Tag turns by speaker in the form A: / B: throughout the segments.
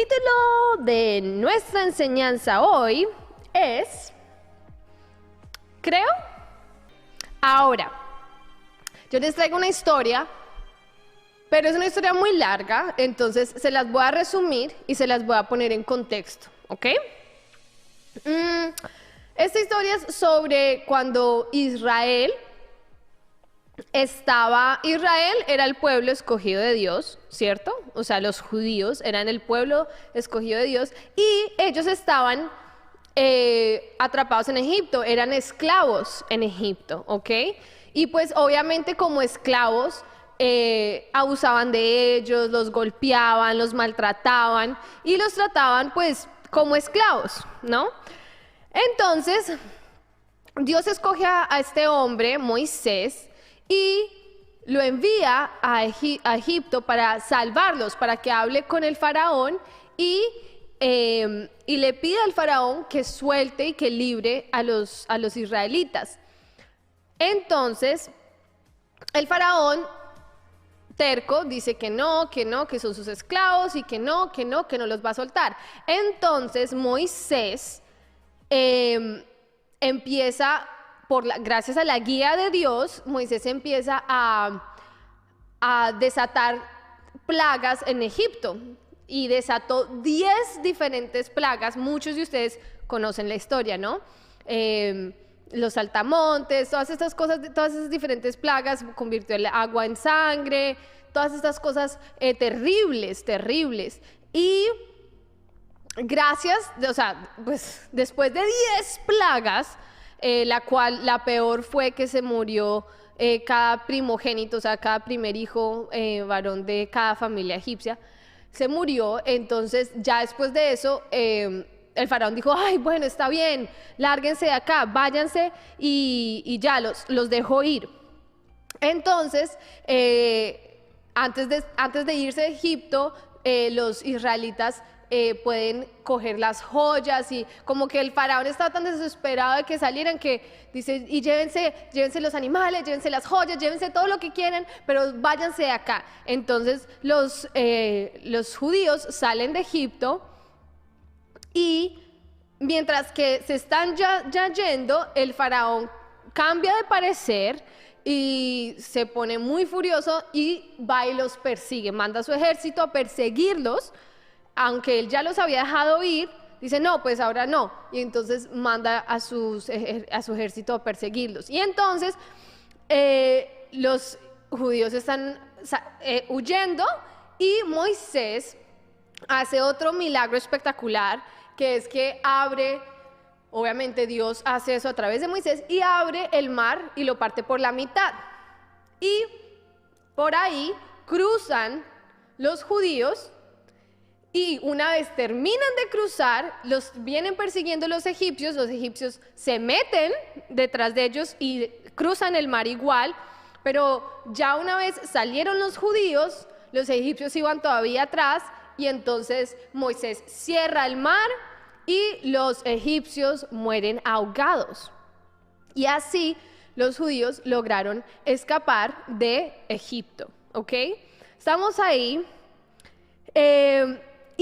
A: título de nuestra enseñanza hoy es, creo, ahora. Yo les traigo una historia, pero es una historia muy larga, entonces se las voy a resumir y se las voy a poner en contexto, ¿ok? Esta historia es sobre cuando Israel era el pueblo escogido de Dios, ¿cierto? O sea, los judíos eran el pueblo escogido de Dios y ellos estaban atrapados en Egipto, eran esclavos en Egipto, ¿ok? Y pues obviamente como esclavos abusaban de ellos, los golpeaban, los maltrataban y los trataban pues como esclavos, ¿no? Entonces, Dios escoge a este hombre, Moisés, y lo envía a Egipto para salvarlos, para que hable con el faraón y le pide al faraón que suelte y que libre a los israelitas. Entonces, el faraón terco dice que no, que son sus esclavos y que no los va a soltar. Entonces, Moisés empieza, gracias a la guía de Dios, Moisés empieza a desatar plagas en Egipto y desató 10 diferentes plagas. Muchos de ustedes conocen la historia, ¿no? Los saltamontes, todas estas cosas, todas esas diferentes plagas, convirtió el agua en sangre, todas estas cosas terribles. Y gracias, o sea, pues después de 10 plagas, la peor fue que se murió cada primogénito, o sea, cada primer hijo varón de cada familia egipcia, se murió. Entonces ya después de eso, el faraón dijo, ay, bueno, está bien, lárguense de acá, váyanse, y ya los dejó ir. Entonces, antes de irse a Egipto, los israelitas pueden coger las joyas, y como que el faraón estaba tan desesperado de que salieran que dice, y llévense los animales, llévense las joyas, llévense todo lo que quieran, pero váyanse de acá. Entonces los judíos salen de Egipto y mientras que se están ya yendo, el faraón cambia de parecer y se pone muy furioso y va y los persigue, manda a su ejército a perseguirlos. Aunque él ya los había dejado ir, dice, no, pues ahora no. Y entonces manda a su ejército a perseguirlos. Y entonces los judíos están huyendo y Moisés hace otro milagro espectacular, que es que obviamente Dios hace eso a través de Moisés, y abre el mar y lo parte por la mitad. Y por ahí cruzan los judíos. Y una vez terminan de cruzar, los vienen persiguiendo los egipcios se meten detrás de ellos y cruzan el mar igual, pero ya una vez salieron los judíos, los egipcios iban todavía atrás, y entonces Moisés cierra el mar y los egipcios mueren ahogados. Y así los judíos lograron escapar de Egipto, ¿ok? Estamos ahí.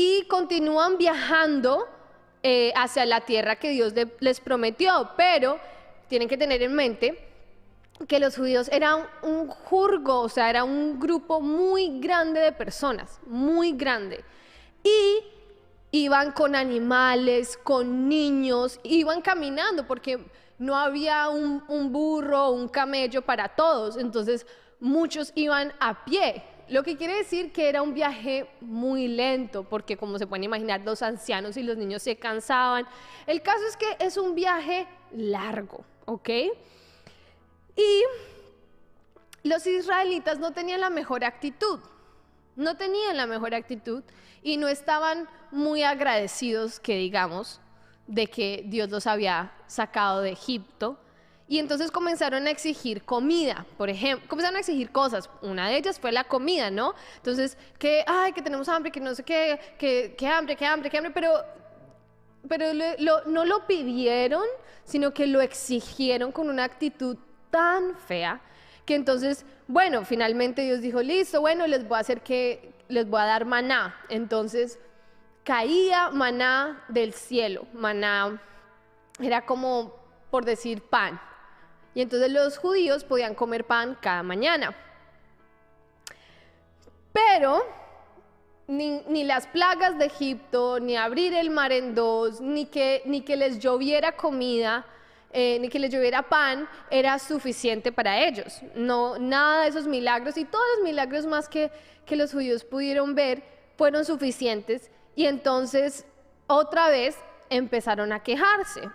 A: Y continúan viajando hacia la tierra que Dios les prometió, pero tienen que tener en mente que los judíos eran un jurgo, o sea, era un grupo muy grande de personas, muy grande, y iban con animales, con niños, iban caminando porque no había un burro o un camello para todos, entonces muchos iban a pie. Lo que quiere decir que era un viaje muy lento, porque como se pueden imaginar, los ancianos y los niños se cansaban. El caso es que es un viaje largo, ¿ok? Y los israelitas no tenían la mejor actitud, y no estaban muy agradecidos, que digamos, de que Dios los había sacado de Egipto. Y entonces comenzaron a exigir comida, por ejemplo, comenzaron a exigir cosas. Una de ellas fue la comida, ¿no? Entonces, que tenemos hambre, que no sé qué, que hambre, pero no lo pidieron, sino que lo exigieron con una actitud tan fea, que entonces, bueno, finalmente Dios dijo, listo, bueno, les voy a dar maná. Entonces, caía maná del cielo. Maná era como, por decir, pan. Y entonces los judíos podían comer pan cada mañana. Pero ni las plagas de Egipto, ni abrir el mar en dos, ni que les lloviera comida, ni que les lloviera pan, era suficiente para ellos. No, nada de esos milagros y todos los milagros más que los judíos pudieron ver fueron suficientes. Y entonces otra vez empezaron a quejarse.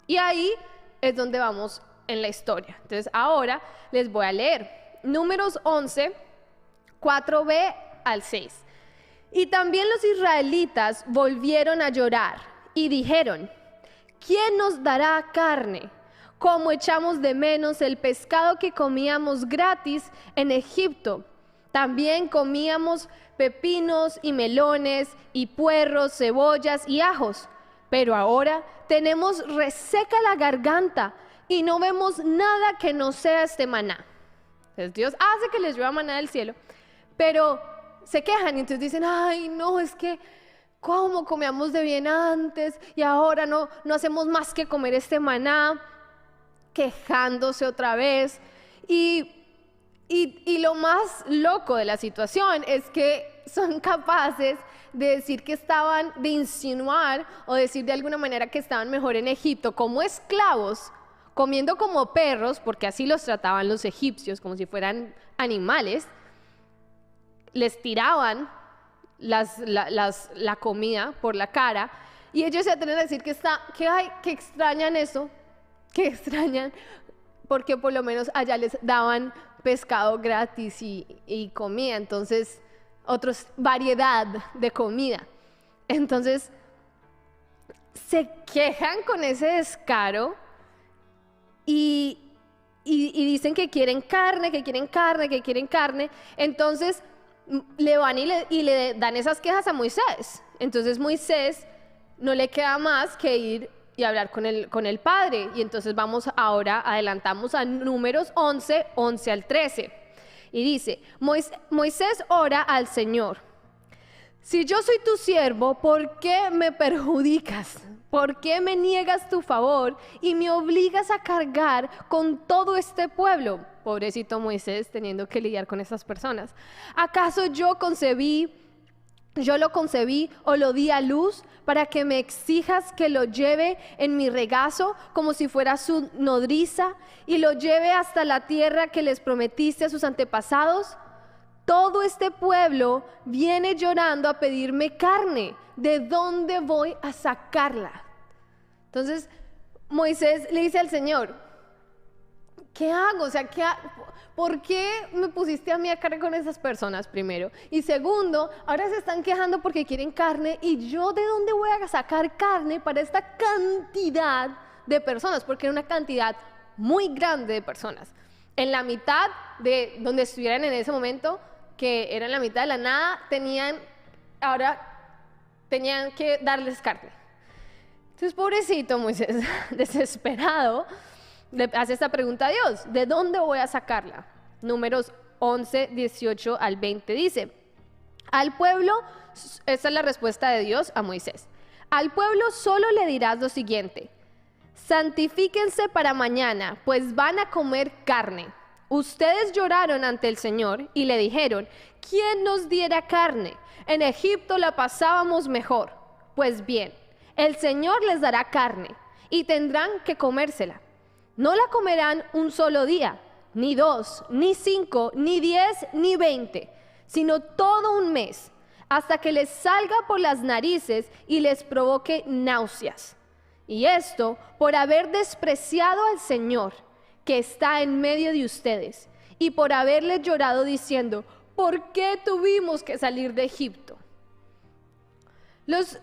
A: Y ahí es donde vamos en la historia. Entonces ahora les voy a leer Números 11, 4b al 6. Y también los israelitas volvieron a llorar y dijeron: ¿quién nos dará carne? Como echamos de menos el pescado que comíamos gratis en Egipto. También comíamos pepinos y melones y puerros, cebollas y ajos. Pero ahora tenemos reseca la garganta y no vemos nada que no sea este maná. Entonces Dios hace que les llueva maná del cielo, pero se quejan y entonces dicen: ay, no, es que ¿cómo comíamos de bien antes y ahora no hacemos más que comer este maná? Quejándose otra vez. Y lo más loco de la situación es que son capaces de decir que estaban, de insinuar o decir de alguna manera que estaban mejor en Egipto como esclavos, comiendo como perros, porque así los trataban los egipcios, como si fueran animales. Les tiraban la comida por la cara y ellos se atreven a decir que extrañan eso, que extrañan porque por lo menos allá les daban pescado gratis y comida, entonces variedad de comida. Entonces se quejan con ese descaro y dicen que quieren carne, que quieren carne, que quieren carne. Entonces le van y le dan esas quejas a Moisés. Entonces Moisés no le queda más que ir y hablar con el Padre. Y entonces adelantamos a Números 11, 11 al 13. Y dice: Moisés ora al Señor: si yo soy tu siervo, ¿por qué me perjudicas? ¿Por qué me niegas tu favor y me obligas a cargar con todo este pueblo? Pobrecito Moisés, teniendo que lidiar con estas personas. ¿Acaso yo lo concebí o lo di a luz para que me exijas que lo lleve en mi regazo como si fuera su nodriza y lo lleve hasta la tierra que les prometiste a sus antepasados? Todo este pueblo viene llorando a pedirme carne. ¿De dónde voy a sacarla? Entonces Moisés le dice al Señor: ¿qué hago? O sea, ¿por qué me pusiste a mí a cargar con esas personas, primero? Y segundo, ahora se están quejando porque quieren carne, y yo ¿de dónde voy a sacar carne para esta cantidad de personas? Porque era una cantidad muy grande de personas. En la mitad de donde estuvieran en ese momento, que era en la mitad de la nada, ahora tenían que darles carne. Entonces, pobrecito Moisés, desesperado, le hace esta pregunta a Dios: ¿de dónde voy a sacarla? Números 11, 18 al 20 dice: al pueblo, esta es la respuesta de Dios a Moisés: al pueblo solo le dirás lo siguiente: santifíquense para mañana, pues van a comer carne. Ustedes lloraron ante el Señor y le dijeron: ¿quién nos diera carne? En Egipto la pasábamos mejor. Pues bien, el Señor les dará carne y tendrán que comérsela. No la comerán un solo día, ni 2, ni 5, ni 10, ni 20, sino todo un mes, hasta que les salga por las narices y les provoque náuseas. Y esto por haber despreciado al Señor, que está en medio de ustedes, y por haberle llorado diciendo: ¿por qué tuvimos que salir de Egipto? Los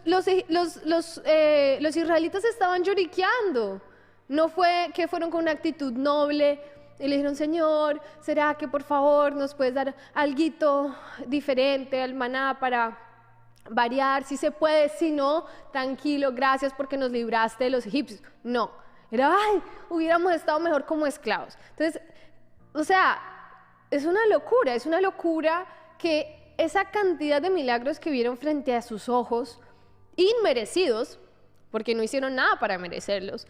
A: israelitas estaban lloriqueando. No fue que fueron con una actitud noble y le dijeron: Señor, ¿será que por favor nos puedes dar alguito diferente al maná para variar? Si se puede, si no, tranquilo, gracias porque nos libraste de los egipcios. No, era: ay, hubiéramos estado mejor como esclavos. Entonces, o sea, es una locura que esa cantidad de milagros que vieron frente a sus ojos inmerecidos, porque no hicieron nada para merecerlos,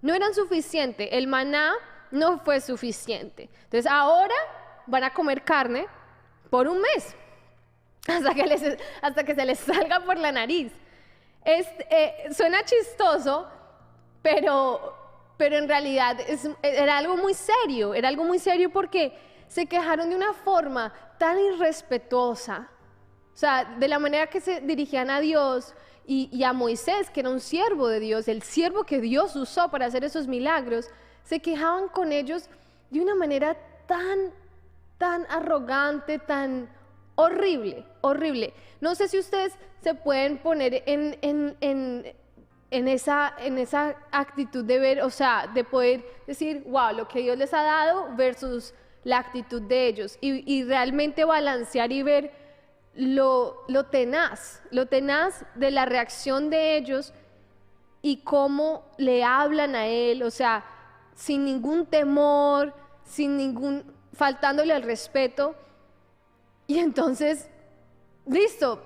A: no eran suficientes. El maná no fue suficiente. Entonces ahora van a comer carne por un mes, hasta que se les salga por la nariz. Suena chistoso, pero en realidad era algo muy serio porque se quejaron de una forma tan irrespetuosa, o sea, de la manera que se dirigían a Dios y a Moisés, que era un siervo de Dios, el siervo que Dios usó para hacer esos milagros. Se quejaban con ellos de una manera tan arrogante, tan horrible. No sé si ustedes se pueden poner en esa actitud de ver, o sea, de poder decir, wow, lo que Dios les ha dado versus la actitud de ellos, y realmente balancear y ver lo tenaz de la reacción de ellos y cómo le hablan a él, o sea, sin ningún temor, faltándole al respeto. Y entonces, listo,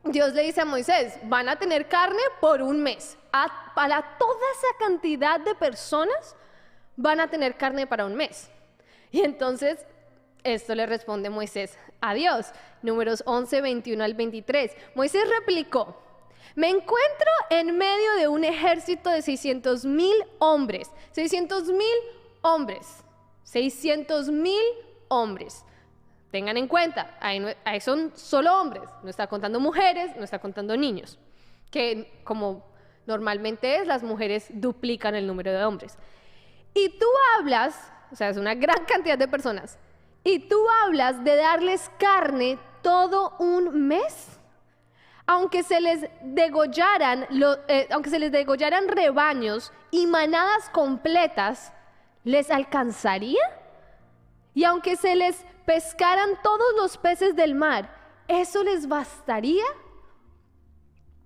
A: Dios le dice a Moisés, van a tener carne por un mes. Para toda esa cantidad de personas van a tener carne para un mes. Y entonces, esto le responde Moisés a Dios. Números 11, 21 al 23. Moisés replicó, me encuentro en medio de un ejército de 600,000 hombres. 600,000 hombres. 600,000 hombres. Tengan en cuenta, ahí son solo hombres, no está contando mujeres, no está contando niños, que como normalmente las mujeres duplican el número de hombres. Y tú hablas, o sea, es una gran cantidad de personas, y tú hablas de darles carne todo un mes. Aunque se les degollaran rebaños y manadas completas, ¿les alcanzaría? Y aunque se les pescaran todos los peces del mar, ¿eso les bastaría?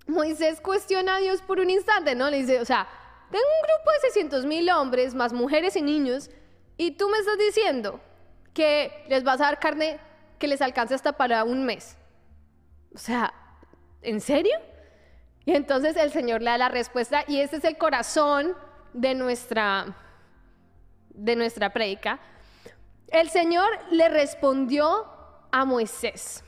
A: Moisés cuestiona a Dios por un instante, ¿no? Le dice, o sea, tengo un grupo de 600,000 hombres, más mujeres y niños, y tú me estás diciendo que les vas a dar carne que les alcance hasta para un mes. O sea, ¿en serio? Y entonces el Señor le da la respuesta, y ese es el corazón de nuestra prédica. El Señor le respondió a Moisés,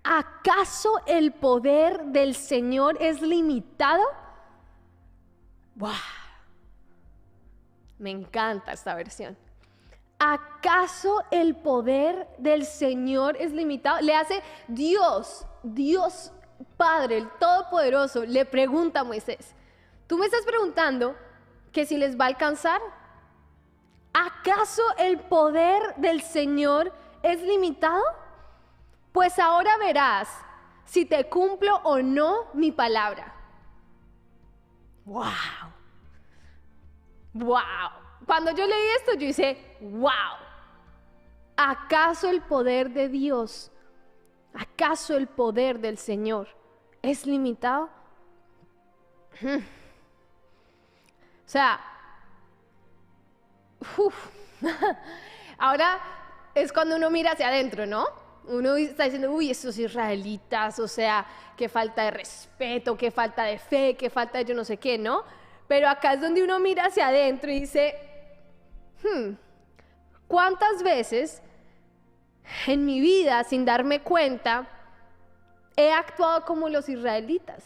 A: ¿acaso el poder del Señor es limitado? ¡Wow! Me encanta esta versión. ¿Acaso el poder del Señor es limitado? Le hace Dios Padre, el Todopoderoso, le pregunta a Moisés, ¿tú me estás preguntando que si les va a alcanzar? ¿Acaso el poder del Señor es limitado? Pues ahora verás si te cumplo o no mi palabra. ¡Wow! ¡Wow! Cuando yo leí esto, yo dije, ¡wow! ¿Acaso el poder de Dios, acaso el poder del Señor es limitado? O sea, ahora es cuando uno mira hacia adentro, ¿no? Uno está diciendo, uy, esos israelitas, o sea, qué falta de respeto, qué falta de fe, qué falta de yo no sé qué, ¿no? Pero acá es donde uno mira hacia adentro y dice, ¿cuántas veces en mi vida, sin darme cuenta, he actuado como los israelitas?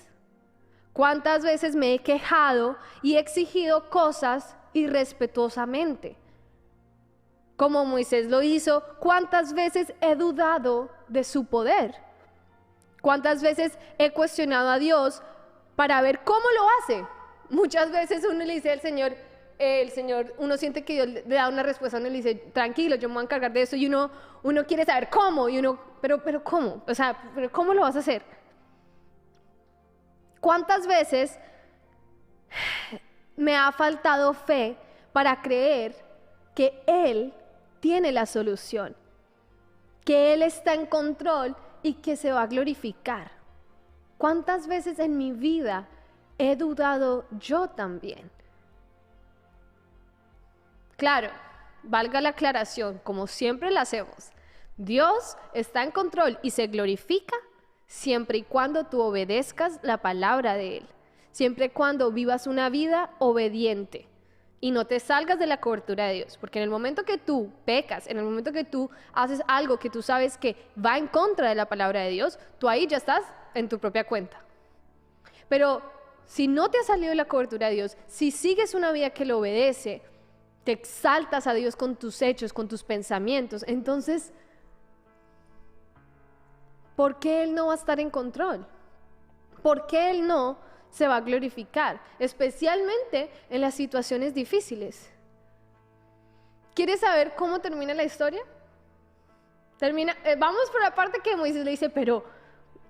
A: ¿Cuántas veces me he quejado y he exigido cosas irrespetuosamente, como Moisés lo hizo? ¿Cuántas veces he dudado de su poder? ¿Cuántas veces he cuestionado a Dios para ver cómo lo hace? Muchas veces uno le dice al Señor, uno siente que Dios le da una respuesta, uno le dice, tranquilo, yo me voy a encargar de eso, y uno quiere saber cómo, y uno, pero ¿cómo? O sea, ¿pero cómo lo vas a hacer? ¿Cuántas veces me ha faltado fe para creer que Él tiene la solución, que Él está en control y que se va a glorificar? ¿Cuántas veces en mi vida he dudado yo también? Claro, valga la aclaración, como siempre la hacemos, Dios está en control y se glorifica siempre y cuando tú obedezcas la palabra de Él, siempre y cuando vivas una vida obediente y no te salgas de la cobertura de Dios, porque en el momento que tú pecas, en el momento que tú haces algo que tú sabes que va en contra de la palabra de Dios, tú ahí ya estás en tu propia cuenta. Pero si no te has salido de la cobertura de Dios, si sigues una vida que lo obedece, te exaltas a Dios con tus hechos, con tus pensamientos, entonces, ¿por qué Él no va a estar en control? ¿Por qué Él no se va a glorificar? Especialmente en las situaciones difíciles. ¿Quieres saber cómo termina la historia? Vamos por la parte que Moisés le dice, pero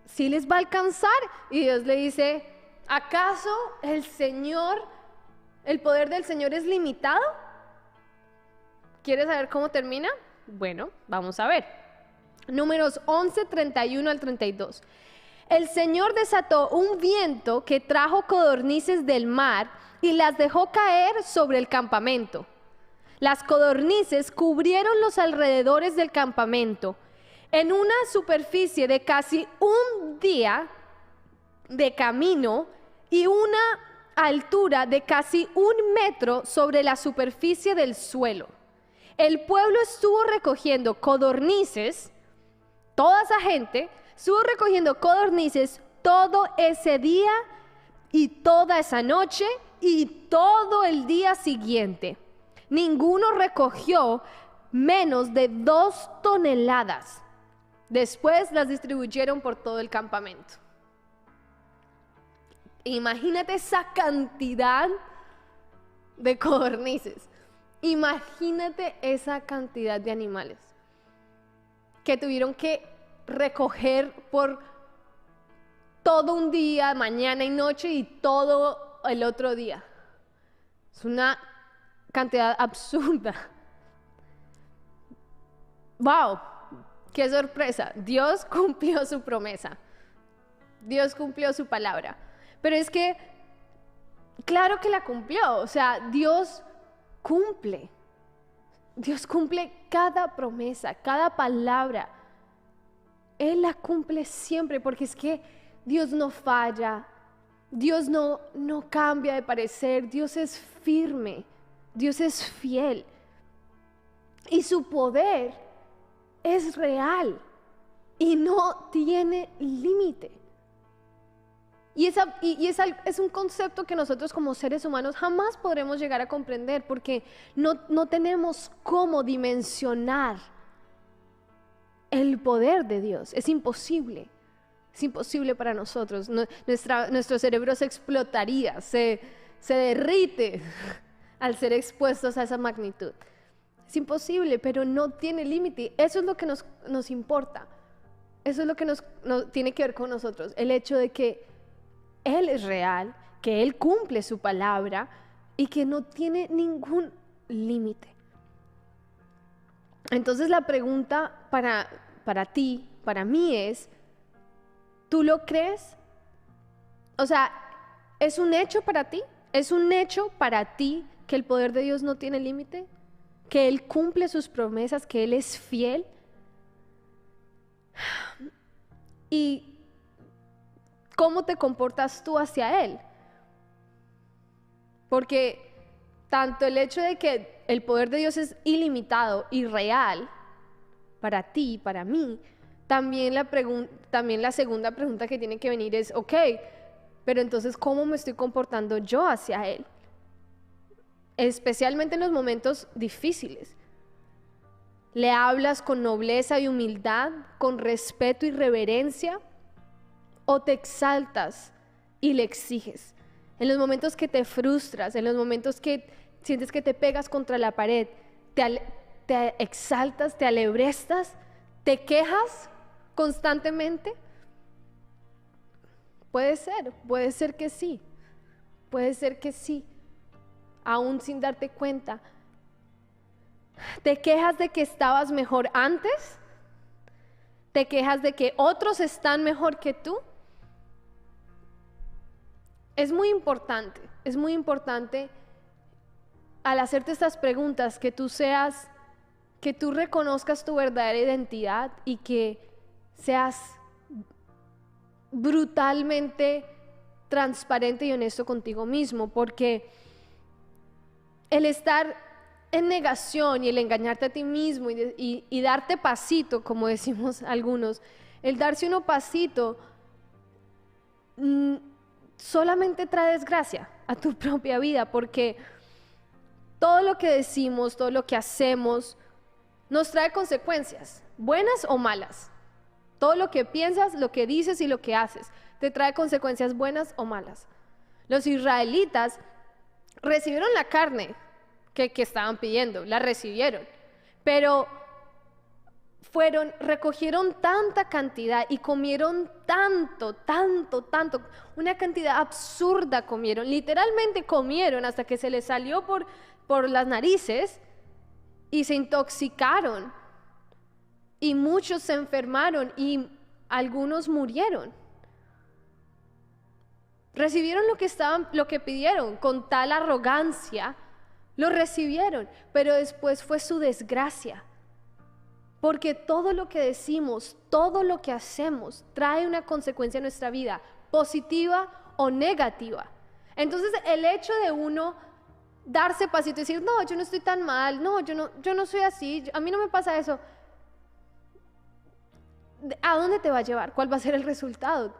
A: ¿sí les va a alcanzar? Y Dios le dice, ¿acaso el poder del Señor es limitado? ¿Quieres saber cómo termina? Bueno, vamos a ver. Números 11, 31 al 32. El Señor desató un viento que trajo codornices del mar y las dejó caer sobre el campamento. Las codornices cubrieron los alrededores del campamento en una superficie de casi un día de camino y una altura de casi 1 metro sobre la superficie del suelo. El pueblo estuvo recogiendo codornices, toda esa gente estuvo recogiendo codornices todo ese día y toda esa noche y todo el día siguiente. Ninguno recogió menos de 2 toneladas. Después las distribuyeron por todo el campamento. Imagínate esa cantidad de codornices. Imagínate esa cantidad de animales que tuvieron que recoger por todo un día, mañana y noche y todo el otro día. Es una cantidad absurda. ¡Wow! ¡Qué sorpresa! Dios cumplió su promesa. Dios cumplió su palabra. Pero es que, claro que la cumplió. O sea, Dios cumple. Dios cumple cada promesa, cada palabra. Él la cumple siempre, porque es que Dios no falla. Dios no cambia de parecer. Dios es firme. Dios es fiel. Y su poder es real y no tiene límite. Y es un concepto que nosotros como seres humanos jamás podremos llegar a comprender, porque no tenemos cómo dimensionar el poder de Dios. Es imposible para nosotros. Nuestro cerebro se explotaría, se derrite al ser expuestos a esa magnitud. Es imposible, pero no tiene límite. Eso es lo que nos importa. Eso es lo que nos tiene que ver con nosotros. El hecho de que Él es real, que Él cumple su palabra y que no tiene ningún límite. Entonces la pregunta para ti, para mí es, ¿tú lo crees? O sea, ¿es un hecho para ti? ¿Es un hecho para ti que el poder de Dios no tiene límite? ¿Que Él cumple sus promesas? ¿Que Él es fiel? ¿Y cómo te comportas tú hacia Él? Porque tanto el hecho de que el poder de Dios es ilimitado y real para ti y para mí, también la segunda pregunta que tiene que venir es, ok, pero entonces ¿cómo me estoy comportando yo hacia Él? Especialmente en los momentos difíciles. ¿Le hablas con nobleza y humildad, con respeto y reverencia? ¿O te exaltas y le exiges? En los momentos que te frustras, en los momentos que sientes que te pegas contra la pared, te exaltas, te alebrestas, te quejas constantemente. Puede ser que sí, aún sin darte cuenta. ¿Te quejas de que estabas mejor antes? ¿Te quejas de que otros están mejor que tú? Es muy importante al hacerte estas preguntas que tú reconozcas tu verdadera identidad y que seas brutalmente transparente y honesto contigo mismo, porque el estar en negación y el engañarte a ti mismo y darte pasito, como decimos algunos, el darse uno pasito solamente trae desgracia a tu propia vida, porque todo lo que decimos, todo lo que hacemos, nos trae consecuencias, buenas o malas. Todo lo que piensas, lo que dices y lo que haces, te trae consecuencias buenas o malas. Los israelitas recibieron la carne que estaban pidiendo, la recibieron, pero recogieron tanta cantidad y comieron tanto, una cantidad absurda comieron, literalmente comieron hasta que se les salió por las narices y se intoxicaron. Y muchos se enfermaron y algunos murieron. Recibieron lo que pidieron con tal arrogancia, lo recibieron, pero después fue su desgracia. Porque todo lo que decimos, todo lo que hacemos trae una consecuencia en nuestra vida, positiva o negativa. Entonces, el hecho de uno darse pasito y decir, no, yo no estoy tan mal, no, yo no soy así, a mí no me pasa eso. ¿A dónde te va a llevar? ¿Cuál va a ser el resultado?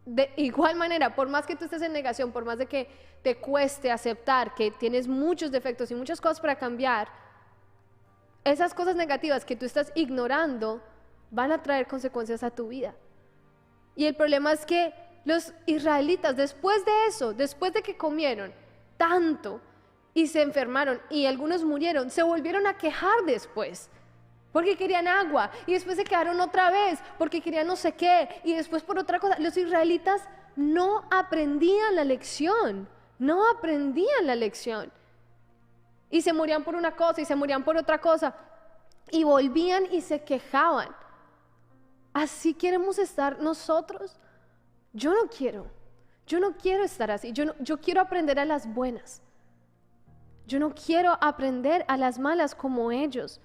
A: De igual manera, por más que tú estés en negación, por más de que te cueste aceptar que tienes muchos defectos y muchas cosas para cambiar, esas cosas negativas que tú estás ignorando van a traer consecuencias a tu vida. Y el problema es que los israelitas, después de eso, después de que comieron tanto y se enfermaron y algunos murieron, se volvieron a quejar después. Porque querían agua, y después se quedaron otra vez, porque querían no sé qué, y después por otra cosa. Los israelitas no aprendían la lección, y se morían por una cosa, y se morían por otra cosa, y volvían y se quejaban. ¿Así queremos estar nosotros? Yo no quiero estar así, yo quiero aprender a las buenas, yo no quiero aprender a las malas como ellos.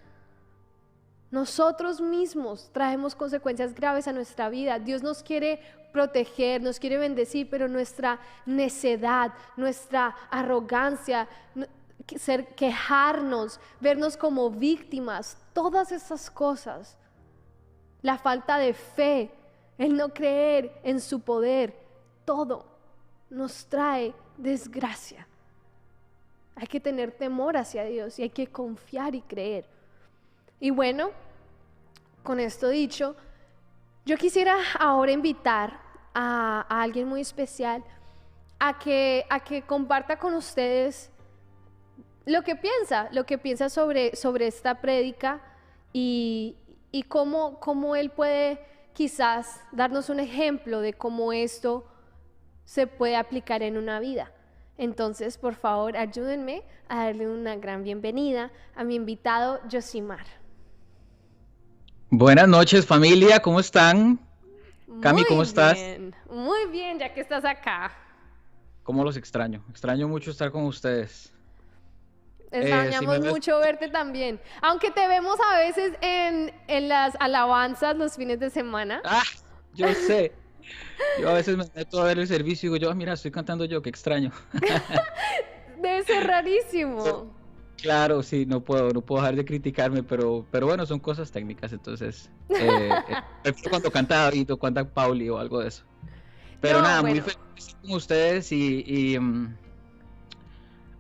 A: Nosotros mismos traemos consecuencias graves a nuestra vida. Dios nos quiere proteger, nos quiere bendecir, pero nuestra necedad, nuestra arrogancia, quejarnos, vernos como víctimas, todas esas cosas, la falta de fe, el no creer en su poder, todo nos trae desgracia. Hay que tener temor hacia Dios y hay que confiar y creer. Y bueno, con esto dicho, yo quisiera ahora invitar a alguien muy especial a que comparta con ustedes lo que piensa sobre esta prédica y cómo él puede quizás darnos un ejemplo de cómo esto se puede aplicar en una vida. Entonces, por favor, ayúdenme a darle una gran bienvenida a mi invitado, Yosimar.
B: Buenas noches, familia, ¿cómo están? Cami, ¿cómo estás?
A: Muy bien, ya que estás acá.
B: ¿Cómo los extraño? Extraño mucho estar con ustedes.
A: Extrañamos mucho verte también. Aunque te vemos a veces en las alabanzas los fines de semana.
B: Ah, yo sé. Yo a veces me meto a ver el servicio y digo, mira, estoy cantando yo, qué extraño.
A: Debe ser rarísimo.
B: Claro, sí, no puedo dejar de criticarme, pero bueno, son cosas técnicas, entonces cuando canta David o canta Pauli o algo de eso. Pero nada, bueno, muy feliz de estar con ustedes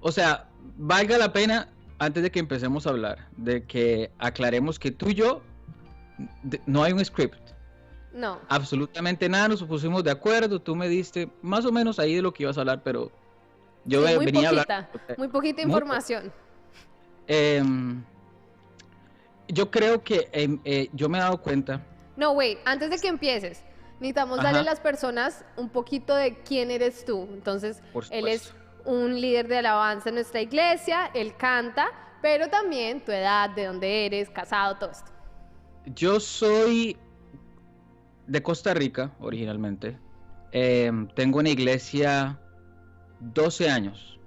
B: o sea, valga la pena, antes de que empecemos a hablar, de que aclaremos que tú y yo no hay un script.
A: No.
B: Absolutamente nada, nos pusimos de acuerdo, tú me diste más o menos ahí de lo que ibas a hablar, pero yo venía a hablar.
A: Muy poquita información.
B: Yo creo que yo me he dado cuenta.
A: No, wait, antes de que empieces, necesitamos darle a las personas un poquito de quién eres tú. Entonces, él es un líder de alabanza en nuestra iglesia, él canta, pero también tu edad, de dónde eres, casado, todo esto.
B: Yo soy de Costa Rica, originalmente. Tengo una iglesia 12 años.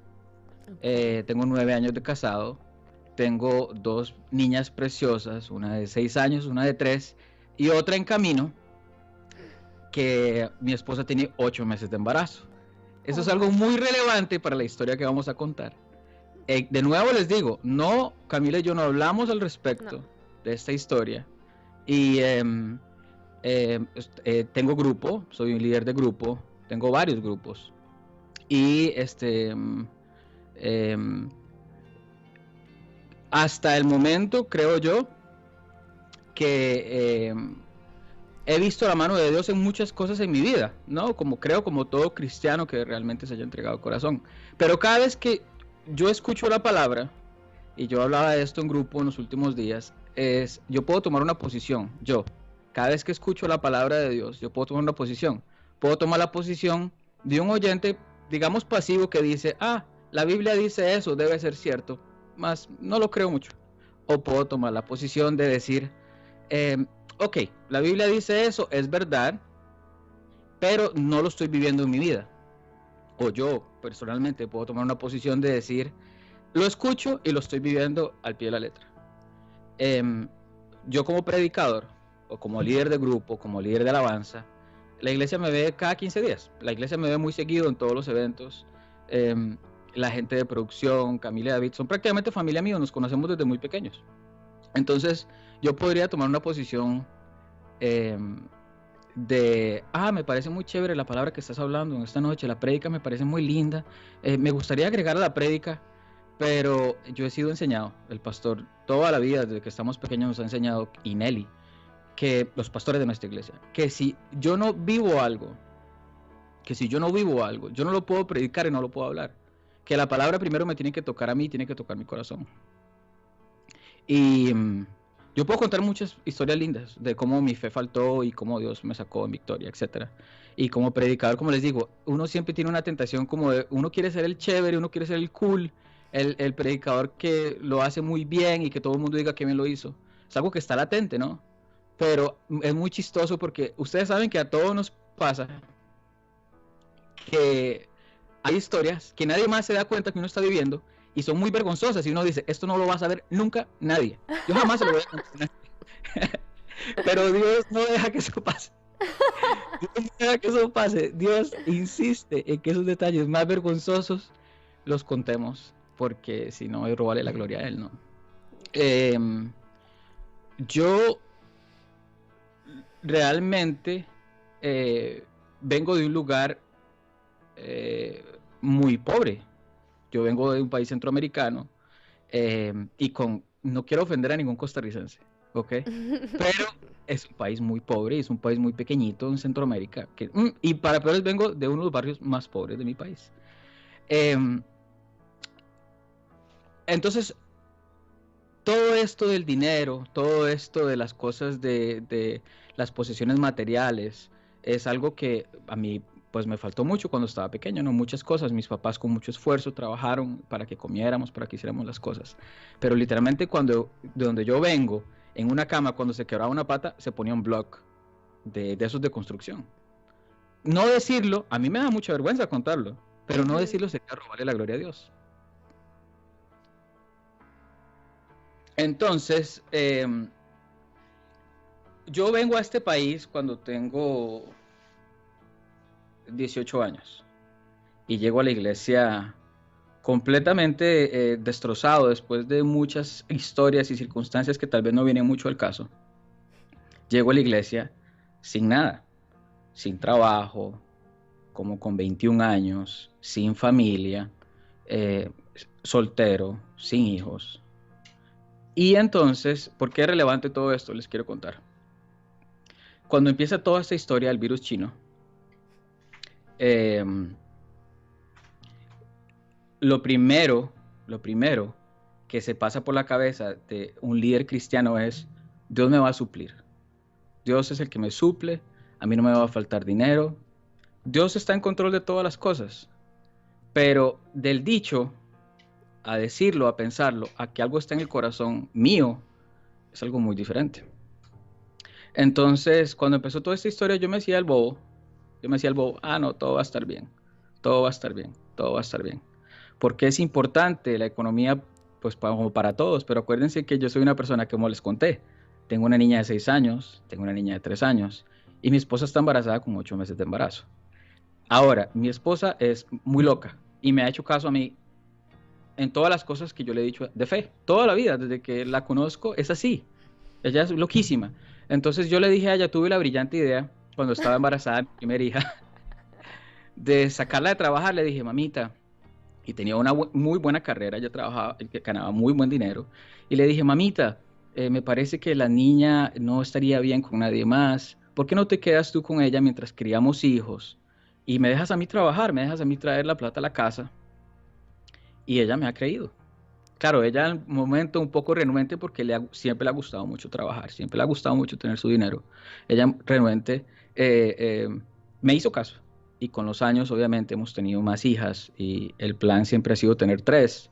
B: Tengo 9 años de casado. Tengo 2 niñas preciosas, una de 6 años, una de 3 y otra en camino. que mi esposa tiene 8 meses de embarazo. Eso es algo muy relevante para la historia que vamos a contar. De nuevo les digo, no, Camila y yo no hablamos al respecto de esta historia. Y tengo grupo, soy un líder de grupo, tengo varios grupos. Y hasta el momento creo yo que he visto la mano de Dios en muchas cosas en mi vida, ¿no? Como todo cristiano que realmente se haya entregado el corazón. Pero cada vez que yo escucho la palabra, y yo hablaba de esto en grupo en los últimos días, yo puedo tomar una posición, cada vez que escucho la palabra de Dios, yo puedo tomar una posición. Puedo tomar la posición de un oyente, digamos pasivo, que dice, la Biblia dice eso, debe ser cierto, mas no lo creo mucho. O puedo tomar la posición de decir, ok, la Biblia dice eso, es verdad, pero no lo estoy viviendo en mi vida. O yo personalmente puedo tomar una posición de decir, lo escucho y lo estoy viviendo al pie de la letra. Yo como predicador, o como líder de grupo, como líder de alabanza, la iglesia me ve cada 15 días. La iglesia me ve muy seguido en todos los eventos. La gente de producción, Camila y David, son prácticamente familia mía, nos conocemos desde muy pequeños. Entonces, yo podría tomar una posición me parece muy chévere la palabra que estás hablando en esta noche, la prédica me parece muy linda, me gustaría agregar a la prédica, pero yo he sido enseñado, el pastor, toda la vida, desde que estamos pequeños nos ha enseñado, y Nelly, que los pastores de nuestra iglesia, que si yo no vivo algo, yo no lo puedo predicar y no lo puedo hablar, que la palabra primero me tiene que tocar a mí, tiene que tocar mi corazón. Y yo puedo contar muchas historias lindas de cómo mi fe faltó y cómo Dios me sacó en victoria, etcétera. Y como predicador, como les digo, uno siempre tiene una tentación como de, uno quiere ser el chévere, uno quiere ser el cool, el predicador que lo hace muy bien y que todo el mundo diga que bien lo hizo. Es algo que está latente, ¿no? Pero es muy chistoso porque ustedes saben que a todos nos pasa que hay historias que nadie más se da cuenta que uno está viviendo y son muy vergonzosas y uno dice, esto no lo va a saber nunca nadie. Yo jamás se lo voy a contar a nadie. Pero Dios no deja que eso pase. Dios no deja que eso pase. Dios insiste en que esos detalles más vergonzosos los contemos, porque si no, es robarle la gloria a Él, ¿no? Yo realmente vengo de un lugar muy pobre. Yo vengo de un país centroamericano y no quiero ofender a ningún costarricense, ¿ok? Pero es un país muy pobre, es un país muy pequeñito en Centroamérica. Y para peores vengo de uno de los barrios más pobres de mi país. Entonces, todo esto del dinero, todo esto de las cosas de las posesiones materiales, es algo que a mí pues me faltó mucho cuando estaba pequeño, ¿no? Muchas cosas, mis papás con mucho esfuerzo trabajaron para que comiéramos, para que hiciéramos las cosas. Pero literalmente de donde yo vengo, en una cama, cuando se quebraba una pata, se ponía un block de esos de construcción. No decirlo, a mí me da mucha vergüenza contarlo, pero no decirlo sería robarle la gloria a Dios. Entonces, yo vengo a este país cuando tengo 18 años y llego a la iglesia completamente destrozado después de muchas historias y circunstancias que tal vez no vienen mucho al caso. Llego a la iglesia sin nada, sin trabajo, como con 21 años, sin familia, soltero, sin hijos. Y entonces, ¿por qué es relevante todo esto? Les quiero contar. Cuando empieza toda esta historia del virus chino, lo primero que se pasa por la cabeza de un líder cristiano es, Dios me va a suplir. Dios es el que me suple, a mí no me va a faltar dinero. Dios está en control de todas las cosas. Pero del dicho a decirlo, a pensarlo, a que algo está en el corazón mío, es algo muy diferente. Entonces, cuando empezó toda esta historia, yo me hacía el bobo, no, todo va a estar bien, todo va a estar bien, todo va a estar bien. Porque es importante la economía, pues como para todos, pero acuérdense que yo soy una persona que, como les conté, tengo una niña de 6 años, tengo una niña de 3 años, y mi esposa está embarazada con 8 meses de embarazo. Ahora, mi esposa es muy loca y me ha hecho caso a mí en todas las cosas que yo le he dicho de fe. Toda la vida, desde que la conozco, es así. Ella es loquísima. Entonces yo le dije a ella, tuve la brillante idea, cuando estaba embarazada de mi primera hija, de sacarla de trabajar. Le dije, mamita, y tenía una muy buena carrera, ella trabajaba, ganaba muy buen dinero, y le dije, mamita, me parece que la niña no estaría bien con nadie más, ¿por qué no te quedas tú con ella mientras criamos hijos? Y me dejas a mí trabajar, me dejas a mí traer la plata a la casa. Y ella me ha creído. Claro, ella en un momento un poco renuente porque siempre le ha gustado mucho trabajar, siempre le ha gustado mucho tener su dinero. Ella renuente me hizo caso y con los años obviamente hemos tenido más hijas y el plan siempre ha sido tener 3.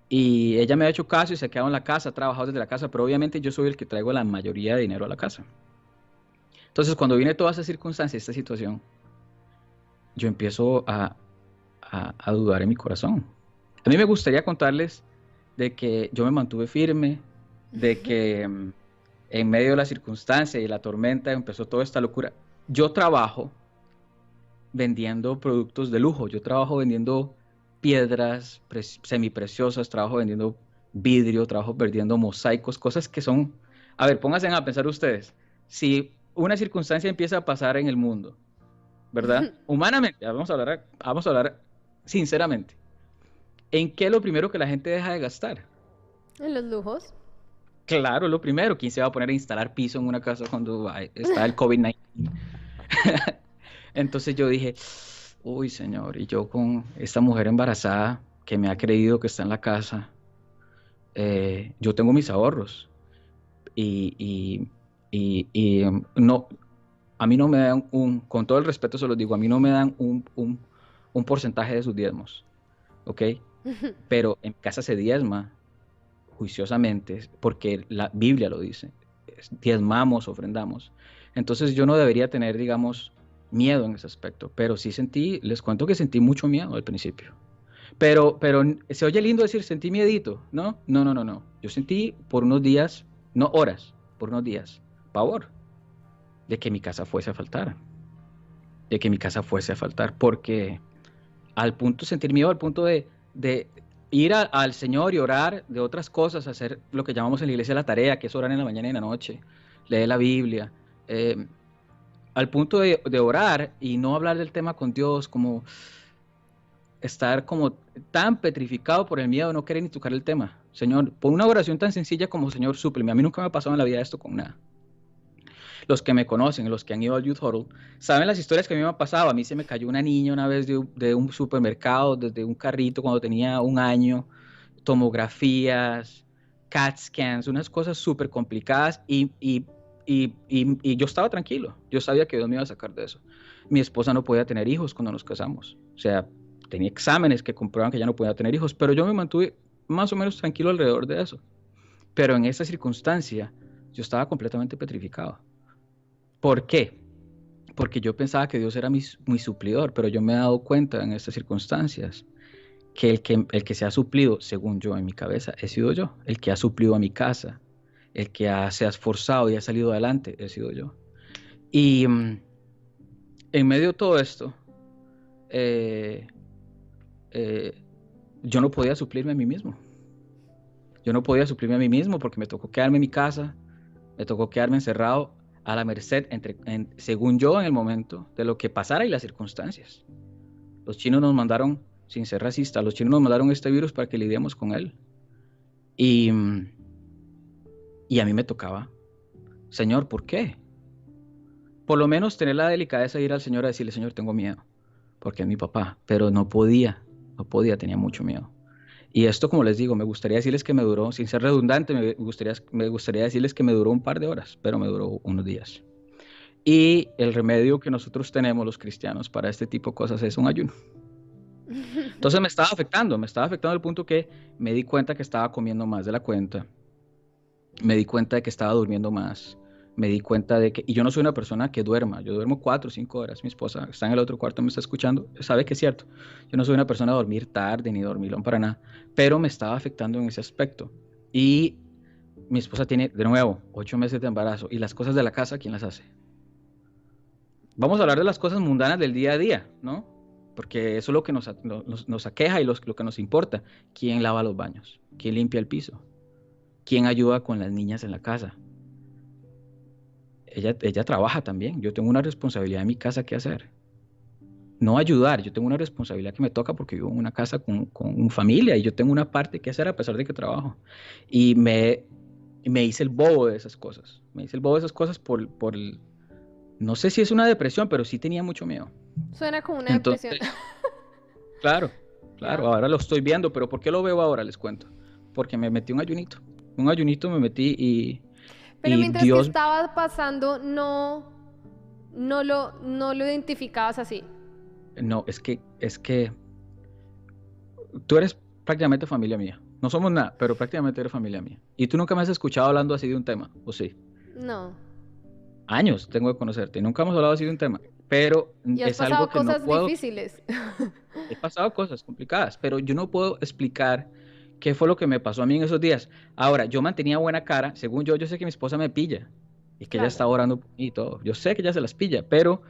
B: Y ella me ha hecho caso y se ha quedado en la casa, ha trabajado desde la casa, pero obviamente yo soy el que traigo la mayoría de dinero a la casa. Entonces cuando viene toda esa circunstancia, esta situación, yo empiezo a dudar en mi corazón. A mí me gustaría contarles de que yo me mantuve firme, de que en medio de la circunstancia y la tormenta empezó toda esta locura. Yo trabajo vendiendo productos de lujo, yo trabajo vendiendo piedras semipreciosas, trabajo vendiendo vidrio, trabajo vendiendo mosaicos, cosas que son, a ver, pónganse a pensar ustedes, si una circunstancia empieza a pasar en el mundo, ¿verdad? Humanamente, vamos a hablar sinceramente. ¿En qué es lo primero que la gente deja de gastar?
A: En los lujos.
B: Claro, lo primero. ¿Quién se va a poner a instalar piso en una casa cuando está el COVID-19? Entonces yo dije, uy, señor, y yo con esta mujer embarazada que me ha creído que está en la casa, yo tengo mis ahorros y no, a mí no me dan con todo el respeto se los digo, a mí no me dan un porcentaje de sus diezmos, ¿ok? Pero en mi casa se diezma juiciosamente, porque la Biblia lo dice, diezmamos, ofrendamos. Entonces yo no debería tener, digamos, miedo en ese aspecto, pero sí les cuento que sentí mucho miedo al principio. Pero se oye lindo decir, sentí miedito, ¿no? No, no, no, no. Yo sentí por unos días, no horas, por unos días, pavor de que mi casa fuese a faltar, porque al punto de sentir miedo, al punto de ir al Señor y orar de otras cosas, hacer lo que llamamos en la iglesia la tarea, que es orar en la mañana y en la noche, leer la Biblia, al punto de orar y no hablar del tema con Dios, como estar como tan petrificado por el miedo, no querer ni tocar el tema. Señor, por una oración tan sencilla como Señor, súpleme. A mí nunca me ha pasado en la vida esto con nada. Los que me conocen, los que han ido al Youth Huddle, saben las historias que a mí me han pasado. A mí se me cayó una niña una vez de un supermercado, desde un carrito cuando tenía 1 año, tomografías, CAT scans, unas cosas súper complicadas y yo estaba tranquilo. Yo sabía que Dios me iba a sacar de eso. Mi esposa no podía tener hijos cuando nos casamos. O sea, tenía exámenes que comprueban que ya no podía tener hijos, pero yo me mantuve más o menos tranquilo alrededor de eso. Pero en esa circunstancia, yo estaba completamente petrificado. ¿Por qué? Porque yo pensaba que Dios era mi suplidor, pero yo me he dado cuenta en estas circunstancias que el que se ha suplido, según yo en mi cabeza, he sido yo. El que ha suplido a mi casa, el que se ha esforzado y ha salido adelante, he sido yo. Y en medio de todo esto, yo no podía suplirme a mí mismo. Yo no podía suplirme a mí mismo porque me tocó quedarme en mi casa, me tocó quedarme encerrado a la merced, según yo en el momento, de lo que pasara y las circunstancias. Los chinos nos mandaron, sin ser racistas, los chinos nos mandaron este virus para que lidiemos con él. Y a mí me tocaba, Señor, ¿por qué? Por lo menos tener la delicadeza de ir al Señor a decirle, Señor, tengo miedo, porque es mi papá, pero no podía, tenía mucho miedo. Y esto, como les digo, me gustaría decirles que me duró, sin ser redundante, me gustaría decirles que me duró un par de horas, pero me duró unos días. Y el remedio que nosotros tenemos los cristianos para este tipo de cosas es un ayuno. Entonces me estaba afectando al punto que me di cuenta que estaba comiendo más de la cuenta, me di cuenta de que estaba durmiendo más, me di cuenta de que, y yo no soy una persona que duerma, yo duermo 4 o 5 horas, mi esposa está en el otro cuarto, me está escuchando, sabe que es cierto, yo no soy una persona de dormir tarde ni dormilón para nada, pero me estaba afectando en ese aspecto. Y mi esposa tiene, de nuevo, 8 meses de embarazo, y las cosas de la casa, ¿quién las hace? Vamos a hablar de las cosas mundanas del día a día, ¿no? Porque eso es lo que nos aqueja y lo que nos importa. ¿Quién lava los baños? ¿Quién limpia el piso? ¿Quién ayuda con las niñas en la casa? Ella trabaja también. Yo tengo una responsabilidad en mi casa que hacer. No ayudar, yo tengo una responsabilidad que me toca porque vivo en una casa con familia y yo tengo una parte que hacer a pesar de que trabajo. Y me hice el bobo de esas cosas. Me hice el bobo de esas cosas no sé si es una depresión, pero sí tenía mucho miedo.
A: Suena como una depresión.
B: Entonces, claro,
A: Ya.
B: ahora lo estoy viendo, pero ¿por qué lo veo ahora? Les cuento. Porque me metí un ayunito me metí
A: Pero
B: y
A: mientras que
B: Dios,
A: estaba pasando, no lo identificabas así.
B: no, es que tú eres prácticamente familia mía. No somos nada, pero prácticamente eres familia mía. Y tú nunca me has escuchado hablando así de un tema, ¿o sí?
A: No.
B: Años tengo que conocerte y nunca hemos hablado así de un tema, pero
A: Y has
B: es algo
A: pasado
B: que no
A: cosas
B: puedo.
A: difíciles.
B: He pasado cosas complicadas, pero yo no puedo explicar qué fue lo que me pasó a mí en esos días. Ahora, yo mantenía buena cara, según yo sé que mi esposa me pilla y que ella
A: Claro.
B: está orando por mí y todo. Yo sé que ella se las pilla, pero